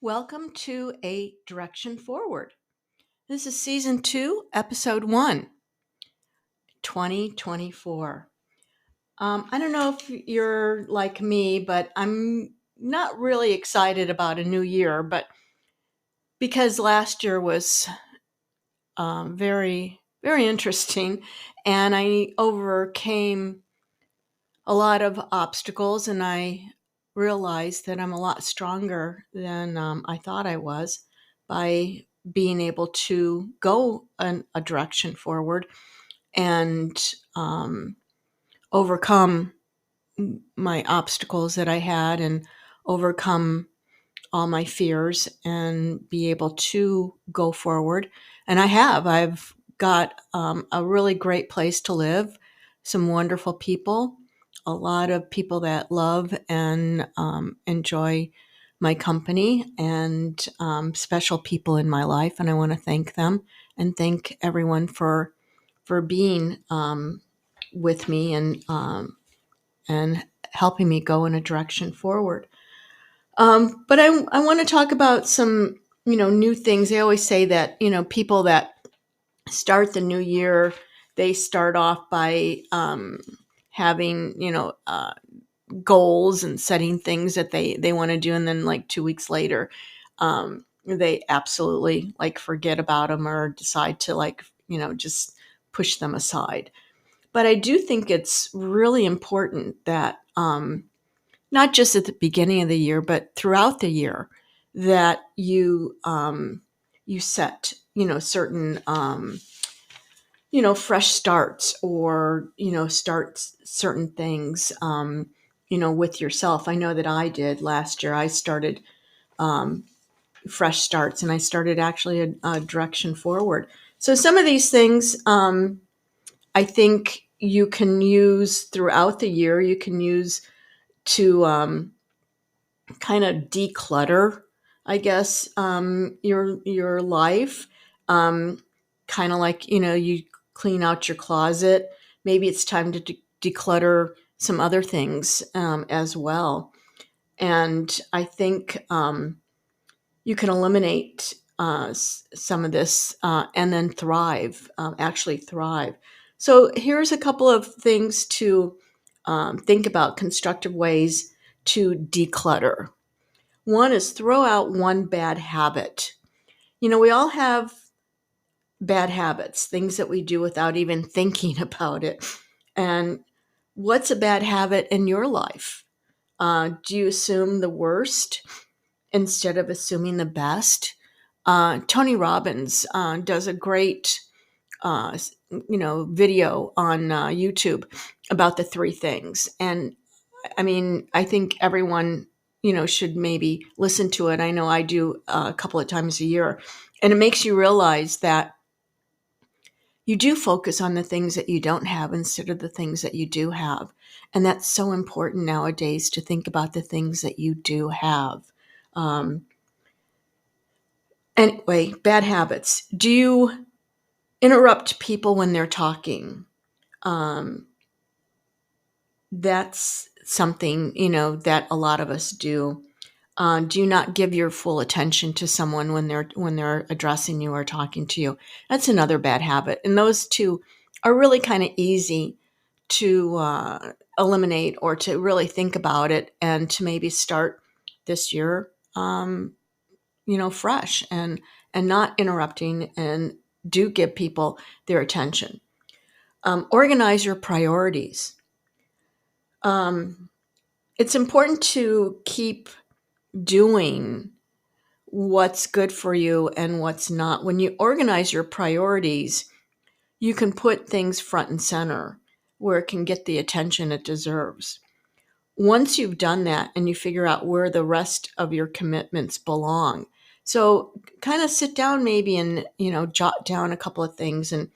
Welcome to A Direction Forward. This is Season 2, Episode 1, 2024. I don't know if you're like me, but I'm not really excited about a new year, but because last year was very, very interesting, and I overcame a lot of obstacles, and I realized that I'm a lot stronger than I thought I was by being able to go a direction forward and overcome my obstacles that I had and overcome all my fears and be able to go forward. And I have. I've got a really great place to live, some wonderful people, a lot of people that love and enjoy my company, and special people in my life. And I want to thank them and thank everyone for being with me and helping me go in a direction forward. But I want to talk about some, new things. They always say that, people that start the new year, they start off by having, goals and setting things that they want to do. And then like 2 weeks later, they absolutely like forget about them or decide to just push them aside. But I do think it's really important that, not just at the beginning of the year, but throughout the year, that you set certain fresh starts, or start certain things with yourself. I know that I did last year. I started um, fresh starts, and I started actually a direction forward. So some of these things, I think you can use throughout the year. You can use to kind of declutter, I guess, your life. Kind of like, you clean out your closet. Maybe it's time to declutter some other things as well. And I think you can eliminate some of this and then thrive, actually thrive. So here's a couple of things to think about, constructive ways to declutter. One is throw out one bad habit. We all have bad habits, things that we do without even thinking about it. And what's a bad habit in your life? Do you assume the worst instead of assuming the best? Tony Robbins does a great, video on YouTube about the three things. And I mean, I think everyone, should maybe listen to it. I know I do a couple of times a year. And it makes you realize that you do focus on the things that you don't have instead of the things that you do have. And that's so important nowadays, to think about the things that you do have. Um, anyway, bad habits. Do you interrupt people when they're talking? Um, that's something, that a lot of us do. Do not give your full attention to someone when they're addressing you or talking to you. That's another bad habit, and those two are really kind of easy to eliminate, or to really think about it, and to maybe start this year, fresh, and not interrupting, and do give people their attention. Organize your priorities. It's important to keep doing what's good for you and what's not. When you organize your priorities, you can put things front and center where it can get the attention it deserves. Once you've done that and you figure out where the rest of your commitments belong, so kind of sit down maybe and jot down a couple of things and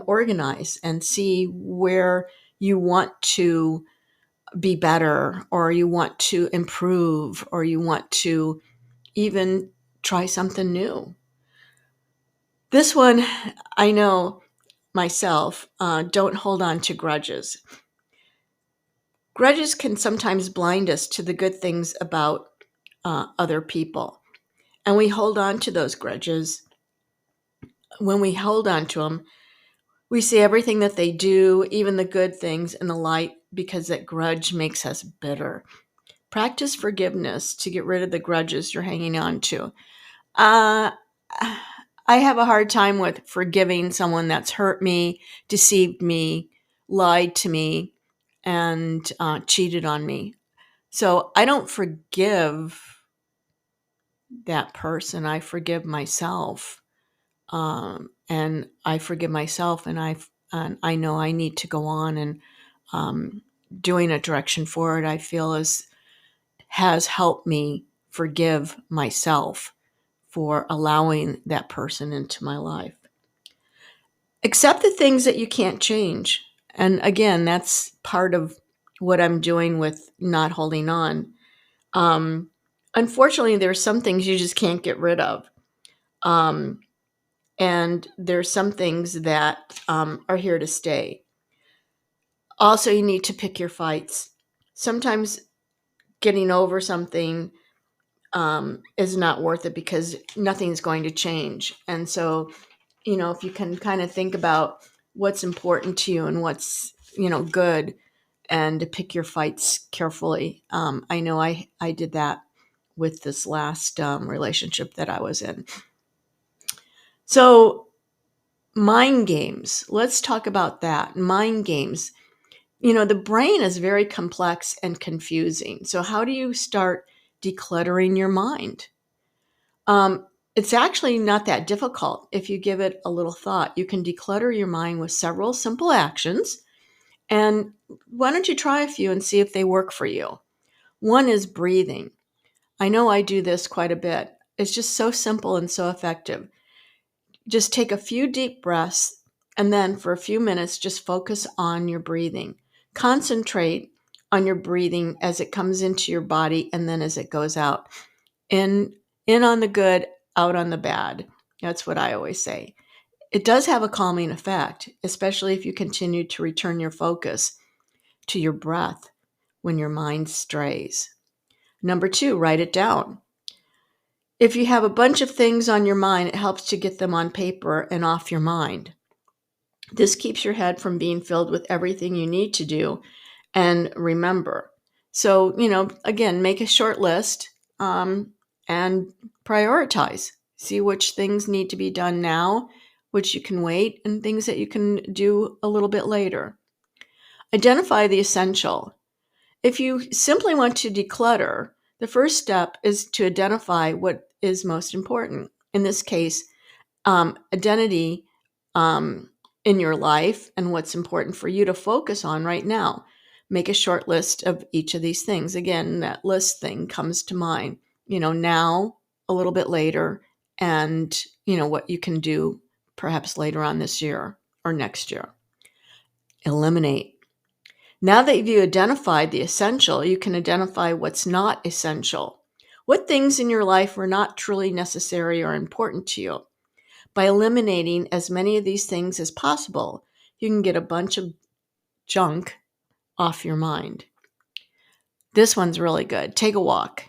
organize and see where you want to be better, or you want to improve, or you want to even try something new. This one, I know myself, don't hold on to grudges. Grudges can sometimes blind us to the good things about other people. and we hold on to those grudges. When we hold on to them, we see everything that they do, even the good things, in the light, because that grudge makes us bitter. Practice forgiveness to get rid of the grudges you're hanging on to. Uh, I have a hard time with forgiving someone that's hurt me, deceived me, lied to me, and cheated on me. So I don't forgive that person. I forgive myself, and I forgive myself, and I know I need to go on, and doing a direction forward, I feel has helped me forgive myself for allowing that person into my life. Accept the things that you can't change. And again, that's part of what I'm doing with not holding on. Unfortunately, there's some things you just can't get rid of. And there's some things that are here to stay. Also, you need to pick your fights. Sometimes getting over something is not worth it because nothing's going to change. And so, if you can kind of think about what's important to you and what's, good, and to pick your fights carefully. I know I did that with this last relationship that I was in. So, mind games. Let's talk about that. Mind games. The brain is very complex and confusing. So, how do you start decluttering your mind? It's actually not that difficult if you give it a little thought. You can declutter your mind with several simple actions. And why don't you try a few and see if they work for you? One is breathing. I know I do this quite a bit. It's just so simple and so effective. Just take a few deep breaths, and then for a few minutes, just focus on your breathing. Concentrate on your breathing as it comes into your body and then as it goes out. In on the good, out on the bad. That's what I always say. It does have a calming effect, especially if you continue to return your focus to your breath when your mind strays. Number 2, write it down. If you have a bunch of things on your mind, it helps to get them on paper and off your mind. This keeps your head from being filled with everything you need to do and remember. So, again, make a short list and prioritize. See which things need to be done now, which you can wait, and things that you can do a little bit later. Identify the essential. If you simply want to declutter, the first step is to identify what is most important. In this case, identity in your life and what's important for you to focus on right now. Make a short list of each of these things. Again, that list thing comes to mind, now, a little bit later, and, what you can do perhaps later on this year or next year. Eliminate. Now that you've identified the essential, you can identify what's not essential. What things in your life are not truly necessary or important to you? By eliminating as many of these things as possible, you can get a bunch of junk off your mind. This one's really good. Take a walk.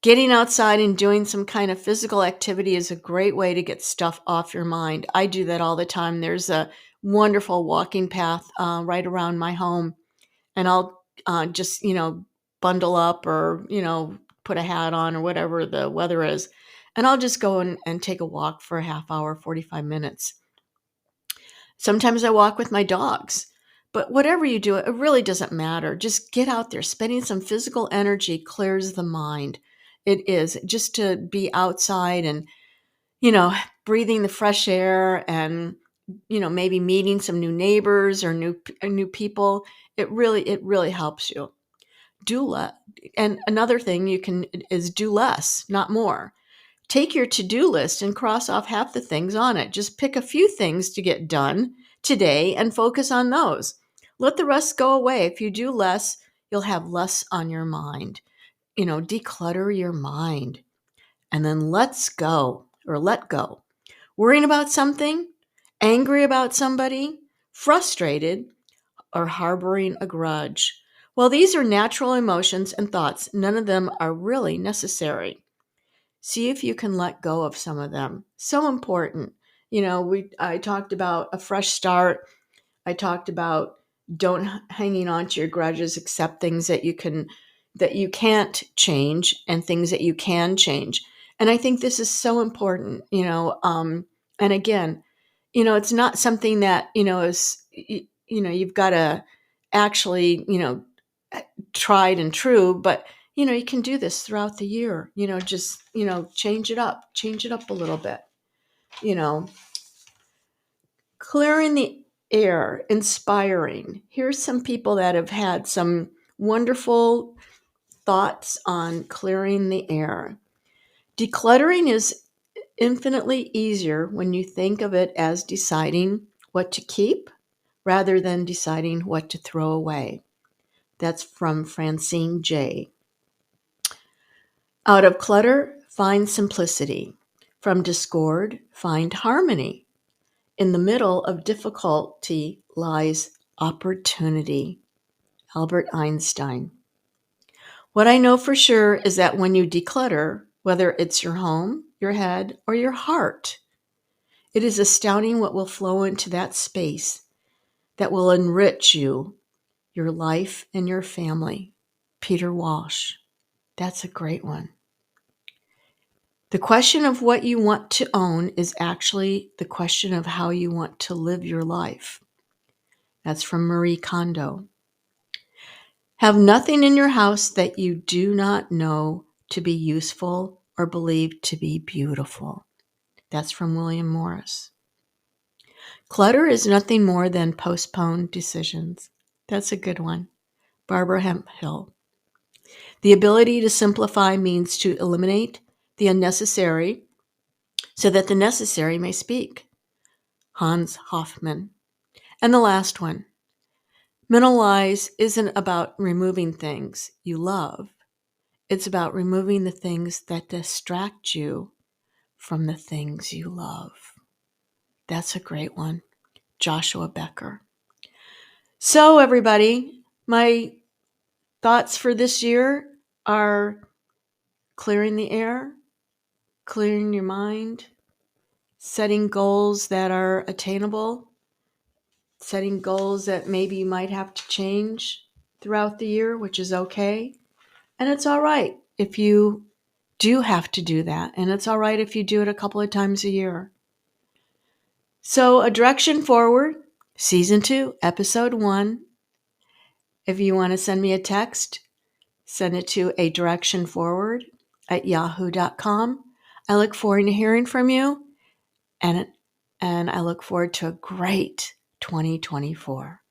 Getting outside and doing some kind of physical activity is a great way to get stuff off your mind. I do that all the time. There's a wonderful walking path right around my home, and I'll just, bundle up or, put a hat on or whatever the weather is, and I'll just go and take a walk for a half hour, 45 minutes. Sometimes I walk with my dogs. But whatever you do, it really doesn't matter. Just get out there. Spending some physical energy clears the mind. It is just to be outside and, breathing the fresh air and, maybe meeting some new neighbors or new people. It really helps you. Do less. And another thing you can is do less, not more. Take your to-do list and cross off half the things on it. Just pick a few things to get done today and focus on those. Let the rest go away. If you do less, you'll have less on your mind. Declutter your mind. And then let go. Worrying about something, angry about somebody, frustrated, or harboring a grudge. While these are natural emotions and thoughts, none of them are really necessary. See if you can let go of some of them. So important. I talked about a fresh start. I talked about don't hanging on to your grudges, accept things that you can't change and things that you can change. And I think this is so important, and again, it's not something that, is, you've got to actually, tried and true, but you can do this throughout the year, just, change it up a little bit, you know, clearing the air, inspiring. Here's some people that have had some wonderful thoughts on clearing the air. Decluttering is infinitely easier when you think of it as deciding what to keep rather than deciding what to throw away. That's from Francine J. Out of clutter, find simplicity. From discord, find harmony. In the middle of difficulty lies opportunity. Albert Einstein. What I know for sure is that when you declutter, whether it's your home, your head, or your heart, it is astounding what will flow into that space that will enrich you, your life, and your family. Peter Walsh. That's a great one. The question of what you want to own is actually the question of how you want to live your life. That's from Marie Kondo. Have nothing in your house that you do not know to be useful or believe to be beautiful. That's from William Morris. Clutter is nothing more than postponed decisions. That's a good one. Barbara Hemphill. The ability to simplify means to eliminate the unnecessary so that the necessary may speak. Hans Hoffman. And the last one. Minimize isn't about removing things you love. It's about removing the things that distract you from the things you love. That's a great one. Joshua Becker. So, everybody, my thoughts for this year are clearing the air, clearing your mind, setting goals that are attainable, setting goals that maybe you might have to change throughout the year, which is okay. And it's all right if you do have to do that. And it's all right if you do it a couple of times a year. So, A Direction Forward, Season 2, Episode 1. If you want to send me a text, send it to adirectionforward@yahoo.com. I look forward to hearing from you, and I look forward to a great 2024.